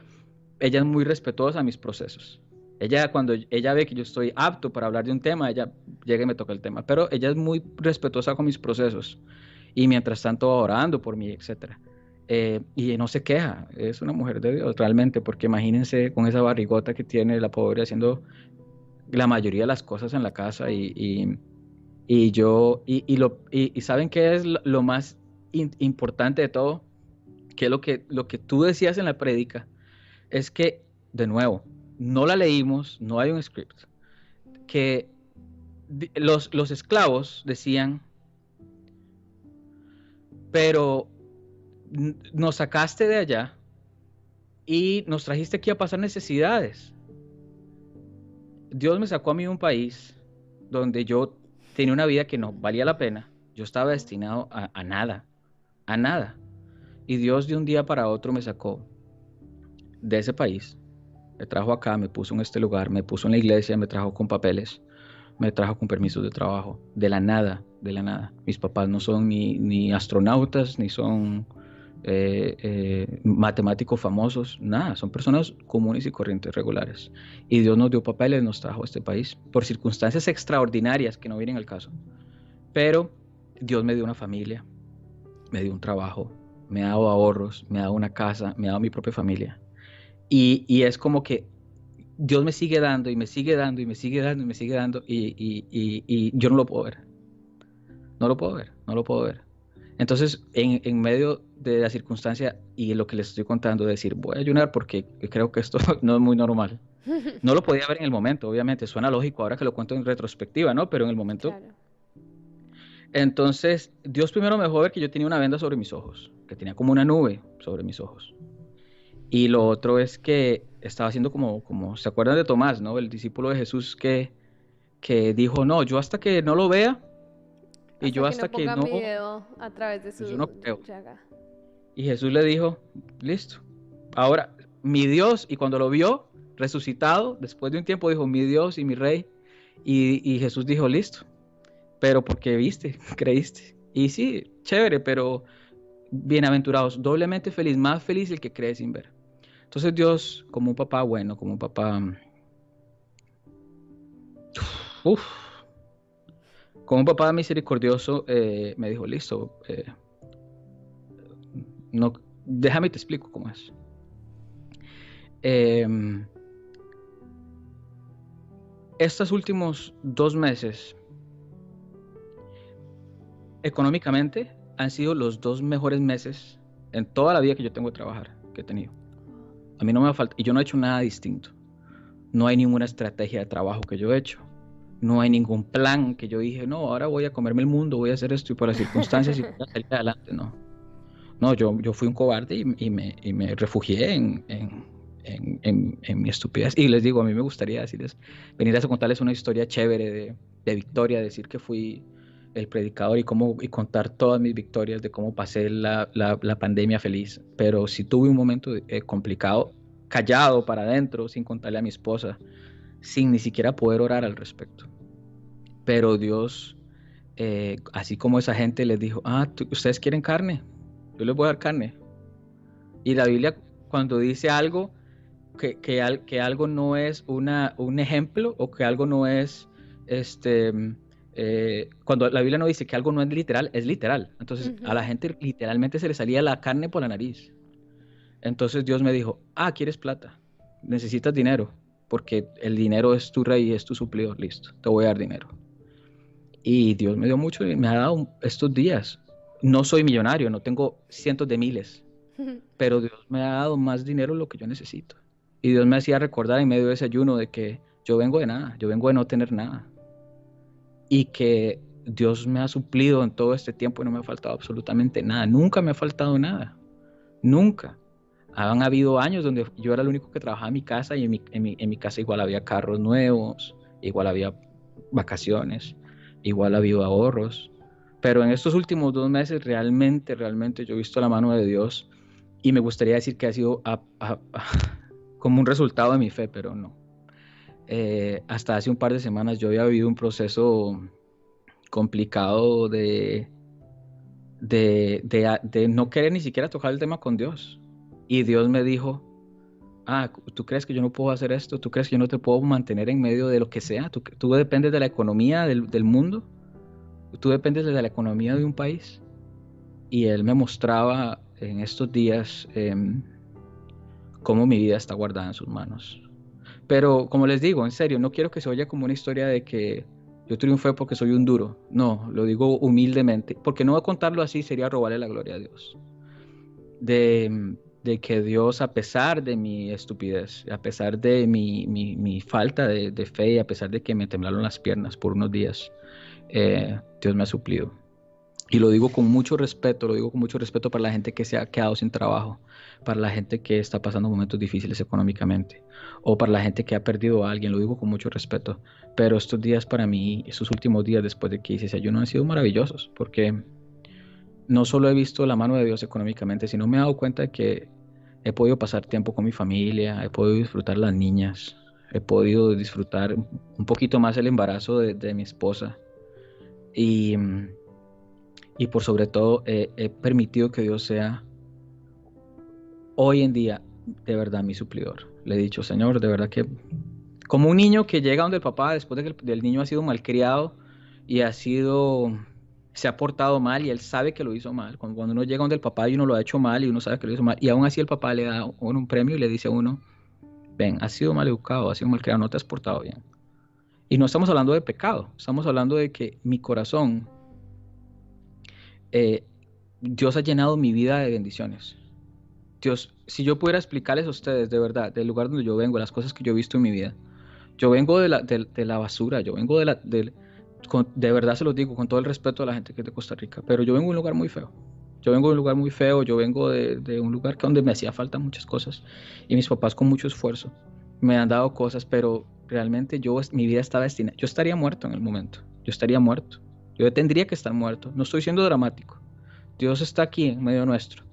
B: ella es muy respetuosa a mis procesos. Ella, cuando ella ve que yo estoy apto para hablar de un tema, ella llega y me toca el tema, pero ella es muy respetuosa con mis procesos y mientras tanto orando por mí, etcétera. Y no se queja, es una mujer de Dios realmente, porque imagínense con esa barrigota que tiene la pobre haciendo la mayoría de las cosas en la casa y yo, y ¿saben qué es lo más importante de todo? Que es lo que tú decías en la prédica, es que, de nuevo, no la leímos, no hay un script, que los esclavos decían, pero nos sacaste de allá y nos trajiste aquí a pasar necesidades. Dios me sacó a mí de un país donde yo tenía una vida que no valía la pena. Yo estaba destinado a nada, a nada. Y Dios de un día para otro me sacó de ese país, me trajo acá, me puso en este lugar, me puso en la iglesia, me trajo con papeles, me trajo con permisos de trabajo, de la nada, de la nada. Mis papás no son ni astronautas, ni son matemáticos famosos, nada, son personas comunes y corrientes regulares. Y Dios nos dio papeles, nos trajo a este país por circunstancias extraordinarias que no vienen al caso. Pero Dios me dio una familia, me dio un trabajo, me ha dado ahorros, me ha dado una casa, me ha dado mi propia familia. Y es como que Dios me sigue dando y me sigue dando y me sigue dando y me sigue dando y yo no lo puedo ver. No lo puedo ver, no lo puedo ver. Entonces, en medio de la circunstancia y lo que les estoy contando, decir, voy a ayunar porque creo que esto no es muy normal. No lo podía ver en el momento, obviamente, suena lógico ahora que lo cuento en retrospectiva, ¿no? Pero en el momento.
A: Claro.
B: Entonces, Dios primero me dejó ver que yo tenía una venda sobre mis ojos, que tenía como una nube sobre mis ojos. Y lo otro es que estaba haciendo como ¿se acuerdan de Tomás, ¿no? El discípulo de Jesús que dijo, no, yo hasta que no lo vea y
A: Hasta
B: yo
A: que no
B: hasta que
A: ponga
B: no,
A: mi dedo a través de
B: pues yo
A: su
B: no creo.
A: llaga.
B: Y Jesús le dijo, listo. Ahora, mi Dios, y cuando lo vio resucitado, después de un tiempo dijo, mi Dios y mi Rey. Y Jesús dijo, listo. Pero porque viste, creíste. Y sí, chévere, pero bienaventurados, doblemente feliz, más feliz el que cree sin ver. Entonces Dios, como un papá bueno, como un papá, uf, como un papá misericordioso, me dijo, listo, no, déjame te explico cómo es. Eh, estos últimos 2 meses, económicamente, han sido los 2 mejores meses en toda la vida que yo tengo de trabajar, que he tenido. A mí no me falta, y yo no he hecho nada distinto. No hay ninguna estrategia de trabajo que yo he hecho. No hay ningún plan que yo dije, no, ahora voy a comerme el mundo, voy a hacer esto y por las circunstancias y voy a salir adelante. No, no, yo fui un cobarde y me refugié en mi estupidez. Y les digo, a mí me gustaría decirles, venir a contarles una historia chévere de victoria, decir que fui el predicador y contar todas mis victorias de cómo pasé la pandemia feliz. Pero sí tuve un momento complicado, callado para adentro, sin contarle a mi esposa, sin ni siquiera poder orar al respecto. Pero Dios, así como esa gente les dijo, ustedes quieren carne, yo les voy a dar carne. Y la Biblia cuando dice algo que algo no es un ejemplo o que algo no es, cuando la Biblia no dice que algo no es literal, es literal. Entonces a la gente literalmente se le salía la carne por la nariz. Entonces Dios me dijo, ¿quieres plata? Necesitas dinero, porque el dinero es tu rey y es tu suplidor, listo, te voy a dar dinero. Y Dios me dio mucho y me ha dado estos días. No soy millonario, no tengo cientos de miles, pero Dios me ha dado más dinero de lo que yo necesito. Y Dios me hacía recordar en medio de ese ayuno de que yo vengo de nada, yo vengo de no tener nada. Y que Dios me ha suplido en todo este tiempo y no me ha faltado absolutamente nada. Nunca me ha faltado nada. Nunca. Han habido años donde yo era el único que trabajaba en mi casa y en mi casa igual había carros nuevos, igual había vacaciones, igual había ahorros. Pero en estos últimos 2 meses realmente yo he visto la mano de Dios y me gustaría decir que ha sido como un resultado de mi fe, pero no. Hasta hace un par de semanas yo había vivido un proceso complicado de no querer ni siquiera tocar el tema con Dios. Y Dios me dijo, ¿tú crees que yo no puedo hacer esto? ¿Tú crees que yo no te puedo mantener en medio de lo que sea? ¿Tú dependes de la economía del mundo? ¿Tú dependes de la economía de un país? Y Él me mostraba en estos días cómo mi vida está guardada en sus manos. Pero como les digo, en serio, no quiero que se oya como una historia de que yo triunfé porque soy un duro. No, lo digo humildemente, porque no contarlo así sería robarle la gloria a Dios. De que Dios, a pesar de mi estupidez, a pesar de mi falta de fe, y a pesar de que me temblaron las piernas por unos días, Dios me ha suplido. Y lo digo con mucho respeto, para la gente que se ha quedado sin trabajo, para la gente que está pasando momentos difíciles económicamente, o para la gente que ha perdido a alguien, lo digo con mucho respeto. Pero estos días para mí, estos últimos días después de que hice ese ayuno han sido maravillosos, porque no solo he visto la mano de Dios económicamente, sino me he dado cuenta de que he podido pasar tiempo con mi familia, he podido disfrutar las niñas, he podido disfrutar un poquito más el embarazo de mi esposa. Y por sobre todo he permitido que Dios sea hoy en día de verdad mi suplidor. Le he dicho, Señor, de verdad que como un niño que llega donde el papá después de que el niño ha sido malcriado y se ha portado mal y él sabe que lo hizo mal. Cuando uno llega donde el papá y uno lo ha hecho mal y uno sabe que lo hizo mal y aún así el papá le da a uno un premio y le dice a uno, ven, has sido mal educado, has sido malcriado, no te has portado bien. Y no estamos hablando de pecado, estamos hablando de que mi corazón, Dios ha llenado mi vida de bendiciones. Dios, si yo pudiera explicarles a ustedes de verdad, del lugar donde yo vengo, las cosas que yo he visto en mi vida, yo vengo de la basura, yo vengo de verdad se los digo con todo el respeto a la gente que es de Costa Rica, pero yo vengo de un lugar muy feo. Yo vengo de un lugar muy feo, yo vengo de un lugar donde me hacía falta muchas cosas y mis papás con mucho esfuerzo me han dado cosas, pero realmente mi vida estaba destinada, yo estaría muerto en el momento, yo estaría muerto, yo tendría que estar muerto, no estoy siendo dramático, Dios está aquí en medio nuestro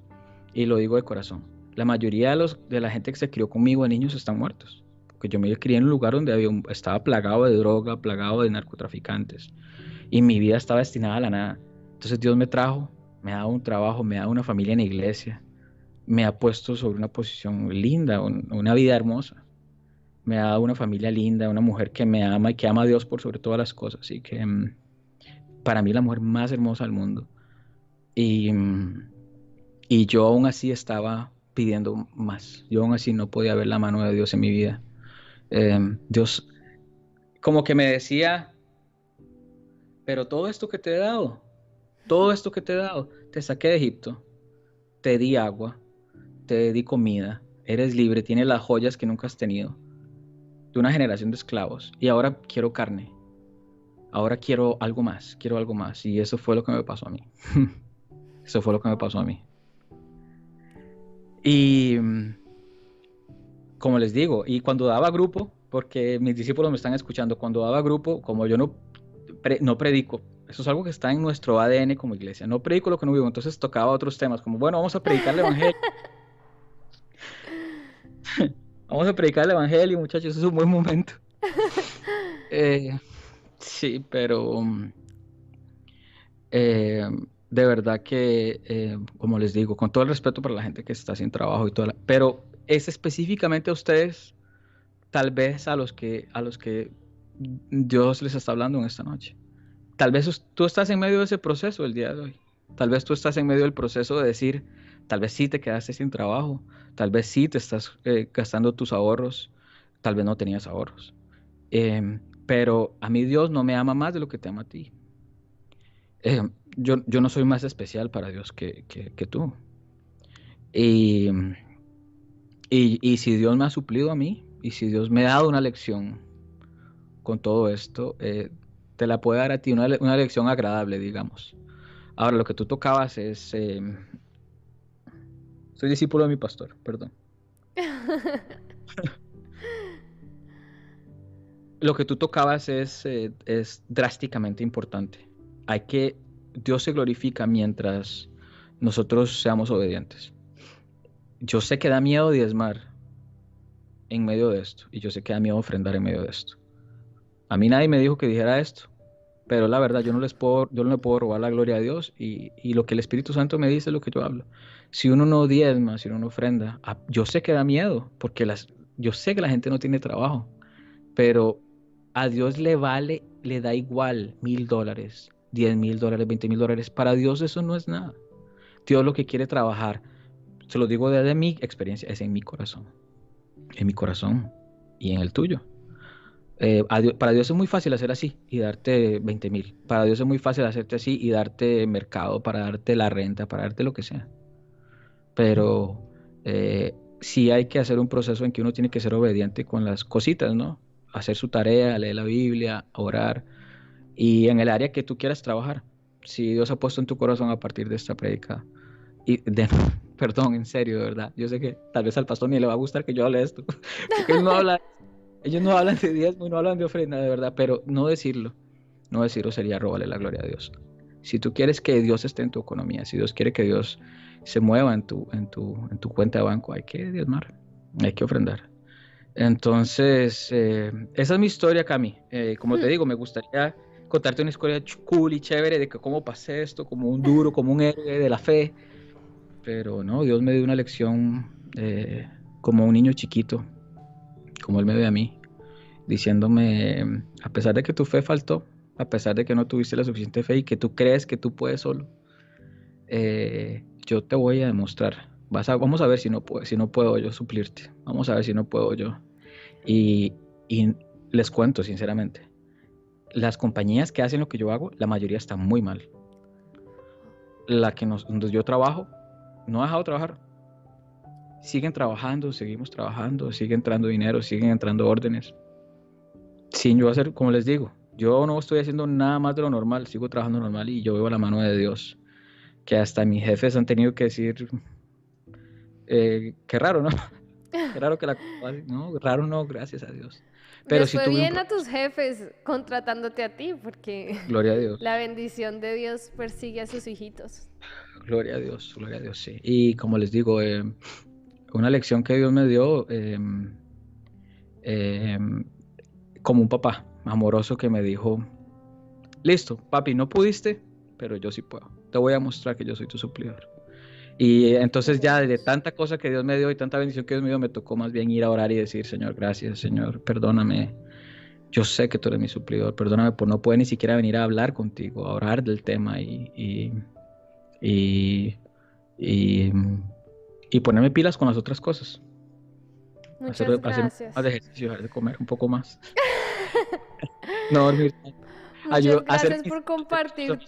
B: y lo digo de corazón. La mayoría de la gente que se crió conmigo de niños están muertos, porque yo me crié en un lugar donde estaba plagado de droga, plagado de narcotraficantes y mi vida estaba destinada a la nada. Entonces Dios me trajo, me ha dado un trabajo, me ha dado una familia en la iglesia, me ha puesto sobre una posición linda, una vida hermosa. Me ha dado una familia linda, una mujer que me ama y que ama a Dios por sobre todas las cosas. Y que para mí la mujer más hermosa del mundo. Y yo aún así estaba pidiendo más. Yo aún así no podía ver la mano de Dios en mi vida. Dios como que me decía, pero todo esto que te he dado, te saqué de Egipto, te di agua, te di comida, eres libre, tienes las joyas que nunca has tenido, de una generación de esclavos, y ahora quiero carne, ahora quiero algo más, y eso fue lo que me pasó a mí. Eso fue lo que me pasó a mí. Y como les digo, y cuando daba grupo, porque mis discípulos me están escuchando, cuando daba grupo, como yo no predico, eso es algo que está en nuestro ADN como iglesia, no predico lo que no vivo, entonces tocaba otros temas, como bueno, vamos a predicar el evangelio. Vamos a predicar el evangelio, muchachos, es un buen momento. Sí, pero de verdad que, como les digo, con todo el respeto para la gente que está sin trabajo y pero es específicamente a ustedes, tal vez a los que Dios les está hablando en esta noche. Tal vez tú estás en medio de ese proceso el día de hoy. Tal vez tú estás en medio del proceso de decir, tal vez sí te quedaste sin trabajo, tal vez sí te estás gastando tus ahorros, tal vez no tenías ahorros. Pero a mí Dios no me ama más de lo que te ama a ti. Yo no soy más especial para Dios que tú. Y, y si Dios me ha suplido a mí, y si Dios me ha dado una lección con todo esto, te la puede dar a ti, una lección agradable, digamos. Ahora, lo que tú tocabas es... soy discípulo de mi pastor, perdón. Lo que tú tocabas es drásticamente importante. Dios se glorifica mientras nosotros seamos obedientes. Yo sé que da miedo diezmar en medio de esto, y yo sé que da miedo ofrendar en medio de esto. A mí nadie me dijo que dijera esto, pero la verdad yo no le puedo robar la gloria a Dios, y lo que el Espíritu Santo me dice es lo que yo hablo. Si uno no diezma, si uno no ofrenda, yo sé que da miedo, porque yo sé que la gente no tiene trabajo, pero a Dios le da igual $1,000, $10,000, $20,000. Para Dios eso no es nada. Dios lo que quiere trabajar, se lo digo desde mi experiencia, es en mi corazón y en el tuyo. Para Dios es muy fácil hacer así y darte 20,000. Para Dios es muy fácil hacerte así y darte mercado, para darte la renta, para darte lo que sea. Pero sí hay que hacer un proceso en que uno tiene que ser obediente con las cositas, ¿no? Hacer su tarea, leer la Biblia, orar, y en el área que tú quieras trabajar. Si Dios ha puesto en tu corazón a partir de esta prédica, perdón, en serio, de verdad. Yo sé que tal vez al pastor ni le va a gustar que yo hable de esto, porque ellos no hablan de diezmo y no hablan de ofrenda, de verdad, pero no decirlo sería robarle la gloria a Dios. Si tú quieres que Dios esté en tu economía, si Dios quiere que Dios se mueva en tu cuenta de banco, hay que diezmar, hay que ofrendar. Entonces, esa es mi historia, Cami. Como te digo, me gustaría contarte una historia cool y chévere de que cómo pasé esto, como un duro, como un héroe de la fe. Pero no, Dios me dio una lección como un niño chiquito, como Él me ve a mí, diciéndome, a pesar de que tu fe faltó, a pesar de que no tuviste la suficiente fe y que tú crees que tú puedes solo, yo te voy a demostrar. Vamos a ver si no puedo yo suplirte. Vamos a ver si no puedo yo. Y les cuento sinceramente, las compañías que hacen lo que yo hago, la mayoría están muy mal. Donde yo trabajo, no ha dejado de trabajar. Siguen trabajando, seguimos trabajando, sigue entrando dinero, siguen entrando órdenes. Sin yo hacer, como les digo, yo no estoy haciendo nada más de lo normal, sigo trabajando normal y yo veo la mano de Dios, que hasta mis jefes han tenido que decir, qué raro, ¿no? Qué raro que no, raro no, gracias a Dios. Pero
A: Les
B: sí
A: fue
B: tuve un
A: bien a
B: proceso.
A: tus jefes contratándote a ti, porque
B: Gloria a Dios.
A: la bendición de Dios persigue a sus hijitos.
B: Gloria a Dios, sí. Y como les digo, una lección que Dios me dio, como un papá amoroso que me dijo, listo, papi, no pudiste, pero yo sí puedo. Te voy a mostrar que yo soy tu suplidor. Y entonces ya de tanta cosa que Dios me dio y tanta bendición que Dios me dio, me tocó más bien ir a orar y decir, Señor, gracias, Señor, perdóname. Yo sé que tú eres mi suplidor, perdóname por no poder ni siquiera venir a hablar contigo, a orar del tema y, y, y ponerme pilas con las otras cosas.
A: Muchas
B: Hacer
A: gracias.
B: más de ejercicio, dejar de comer un poco más. No dormir.
A: Muchas
B: Hacer
A: gracias por compartir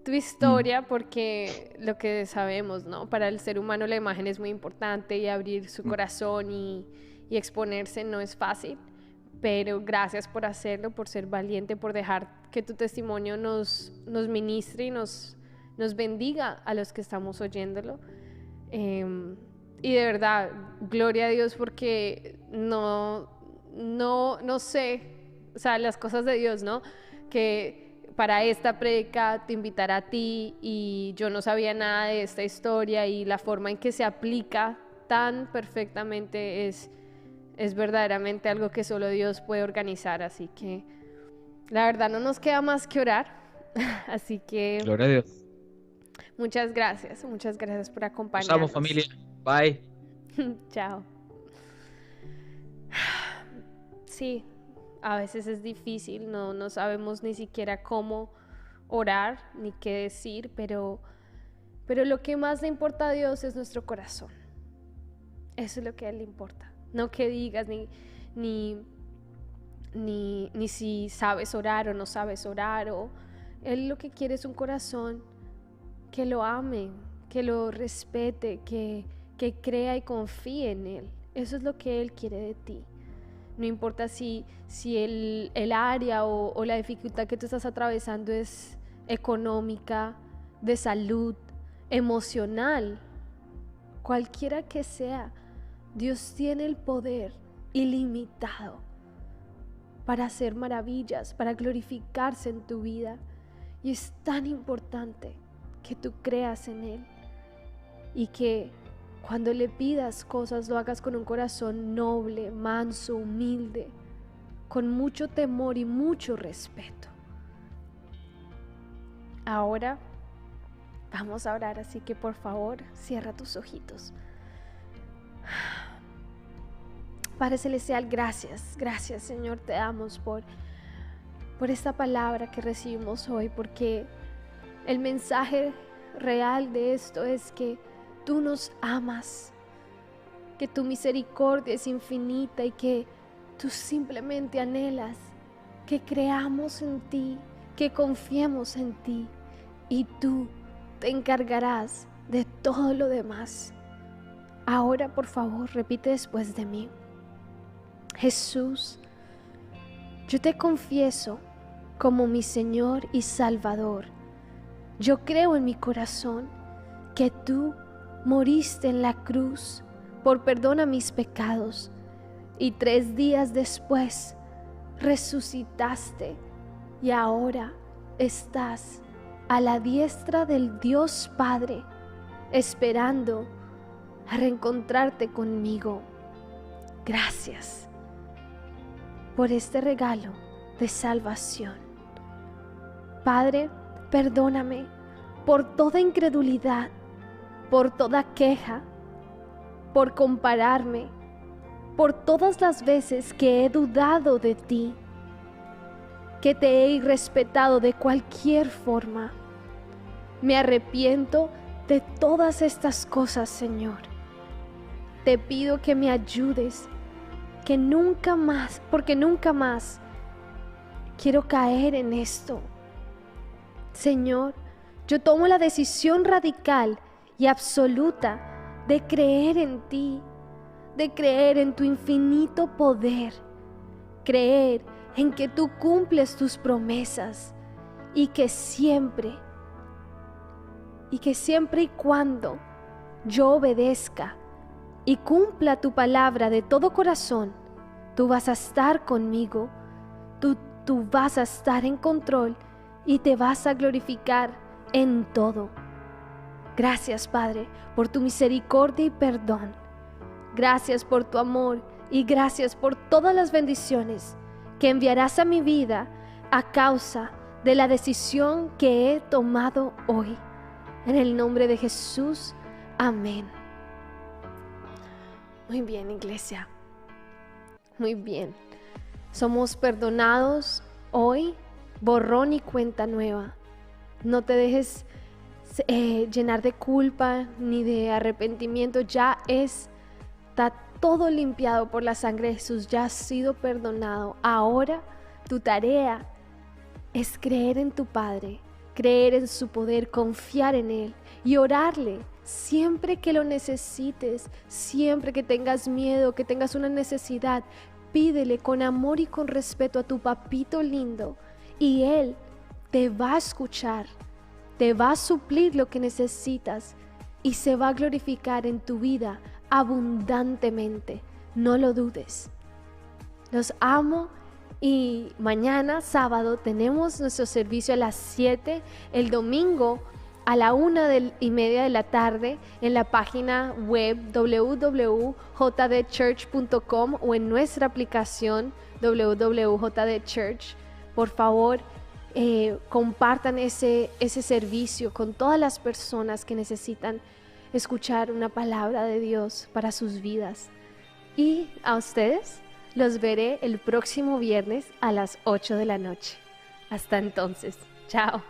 A: tu historia, porque lo que sabemos, ¿no? Para el ser humano la imagen es muy importante y abrir su corazón y exponerse no es fácil, pero gracias por hacerlo, por ser valiente, por dejar que tu testimonio nos ministre y nos bendiga a los que estamos oyéndolo. Y de verdad, gloria a Dios, porque no sé, o sea, las cosas de Dios, ¿no? Que para esta prédica te invitará a ti y yo no sabía nada de esta historia, y la forma en que se aplica tan perfectamente es verdaderamente algo que solo Dios puede organizar. Así que la verdad no nos queda más que orar. Así que
B: Gloria a Dios.
A: muchas gracias por
B: Nos amo,
A: acompañarnos.
B: familia. Bye.
A: Chao. Sí, a veces es difícil, no sabemos ni siquiera cómo orar ni qué decir, pero lo que más le importa a Dios es nuestro corazón. Eso es lo que a Él le importa. No que digas ni si sabes orar o no sabes orar. Él lo que quiere es un corazón que lo ame, que lo respete, que crea y confíe en Él. Eso es lo que Él quiere de ti. No importa si el área o la dificultad que tú estás atravesando es económica, de salud, emocional, cualquiera que sea, Dios tiene el poder ilimitado para hacer maravillas, para glorificarse en tu vida. Y es tan importante que tú creas en Él y que cuando le pidas cosas lo hagas con un corazón noble, manso, humilde, con mucho temor y mucho respeto. Ahora vamos a orar, así que por favor cierra tus ojitos. Padre Celestial, gracias Señor, te damos por esta palabra que recibimos hoy, porque el mensaje real de esto es que tú nos amas, que tu misericordia es infinita y que tú simplemente anhelas que creamos en ti, que confiemos en ti, y tú te encargarás de todo lo demás. Ahora, por favor, repite después de mí: Jesús, yo te confieso como mi Señor y Salvador. Yo creo en mi corazón que tú moriste en la cruz por perdón a mis pecados y 3 días después resucitaste y ahora estás a la diestra del Dios Padre, esperando a reencontrarte conmigo. Gracias por este regalo de salvación. Padre, perdóname por toda incredulidad, por toda queja, por compararme, por todas las veces que he dudado de ti, que te he irrespetado de cualquier forma. Me arrepiento de todas estas cosas, Señor. Te pido que me ayudes, que nunca más, porque nunca más quiero caer en esto. Señor, yo tomo la decisión radical y absoluta de creer en ti, de creer en tu infinito poder, creer en que tú cumples tus promesas y que siempre y cuando yo obedezca y cumpla tu palabra de todo corazón, tú vas a estar conmigo, tú vas a estar en control y te vas a glorificar en todo. Gracias, Padre, por tu misericordia y perdón. Gracias por tu amor y gracias por todas las bendiciones que enviarás a mi vida a causa de la decisión que he tomado hoy. En el nombre de Jesús, amén. Muy bien, iglesia. Muy bien. Somos perdonados hoy, borrón y cuenta nueva. No te dejes llenar de culpa ni de arrepentimiento. Ya está todo limpiado por la sangre de Jesús. Ya has sido perdonado. Ahora tu tarea es creer en tu Padre, creer en su poder, confiar en Él y orarle siempre que lo necesites, siempre que tengas miedo, que tengas una necesidad. Pídele con amor y con respeto a tu papito lindo y Él te va a escuchar, te va a suplir lo que necesitas y se va a glorificar en tu vida abundantemente. No lo dudes. Los amo y mañana sábado tenemos nuestro servicio a las 7, el domingo a la 1:30 de la tarde en la página web www.jdchurch.com o en nuestra aplicación www.jdchurch. Por favor, compartan ese servicio con todas las personas que necesitan escuchar una palabra de Dios para sus vidas. Y a ustedes los veré el próximo viernes a las 8 de la noche. Hasta entonces, chao.